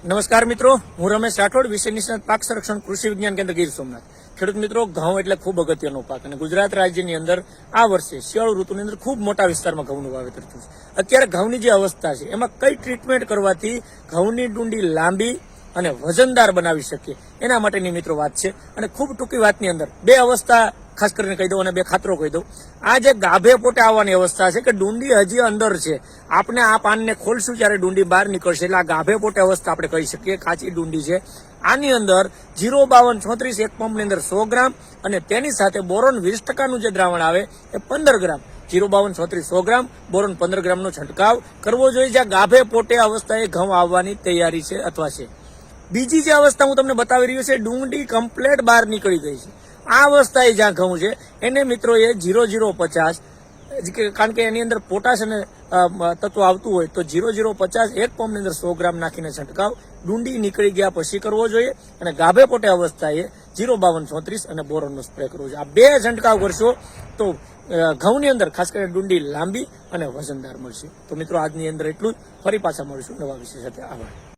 નમસ્કાર મિત્રો, હું રમેશ રાઠોડ, વિષય નિષ્ણાત પાક સંરક્ષણ કૃષિ વિજ્ઞાન કેન્દ્ર ગીર સોમનાથ. ખેડૂત મિત્રો, ઘઉં એટલે ખૂબ અગત્યનો પાક અને ગુજરાત રાજ્યની અંદર આ વર્ષે શિયાળુ ઋતુની અંદર ખૂબ મોટા વિસ્તારમાં ઘઉંનું વાવેતર થયું છે. અત્યારે ઘઉંની જે અવસ્થા છે એમાં કઈ ટ્રીટમેન્ટ કરવાથી ઘઉંની ડુંડી લાંબી અને વજનદાર બનાવી શકીએ એના માટેની મિત્રો વાત છે. અને ખૂબ ટૂંકી વાતની અંદર બે અવસ્થા ખાસ કરીને કહી દઉં અને બે ખાતરો કહી દઉં. આ જે ગાભે પોટે આવવાની અવસ્થા છે કે ડુંડી હજી અંદર છે, આપણે આ પાનને ખોલશું ત્યારે ડુંડી બહાર નીકળશે, એટલે આ ગાભે પોટે અવસ્થા આપણે કહી શકીએ. કાચી ડુંડી છે. આની અંદર 05236 એક પંપની અંદર 100 ગ્રામ અને તેની સાથે બોરોન 20% જે દ્રાવણ આવે એ 15 ગ્રામ, 05236 100 ગ્રામ, બોરોન 15 ગ્રામનો છંટકાવ કરવો જોઈએ. જ્યાં ગાભે પોટે અવસ્થાએ ઘઉં આવવાની તૈયારી છે અથવા છે. બીજી જે અવસ્થા હું તમને બતાવી રહ્યો છે, ડુંડી કમ્પ્લેટ બહાર નીકળી ગઈ છે, આ અવસ્થાએ જ્યાં ઘઉં છે એને મિત્રોએ 0050, કારણ કે એની અંદર પોટાશ અને તત્વ આવતું હોય તો 0050 એક પંપની અંદર 100 ગ્રામ નાખીને છંટકાવ ડુંડી નીકળી ગયા પછી કરવો જોઈએ. અને ગાભે પોટે અવસ્થાએ 05236 અને બોરોનનો સ્પ્રે કરવો જોઈએ. આ બે છંટકાવ કરશો તો ઘઉંની અંદર ખાસ કરીને ડુંડી લાંબી અને વજનદાર મળશે. તો મિત્રો, આજની અંદર એટલું જ. ફરી પાછા મળીશું નવા વિષય સાથે. આભાર.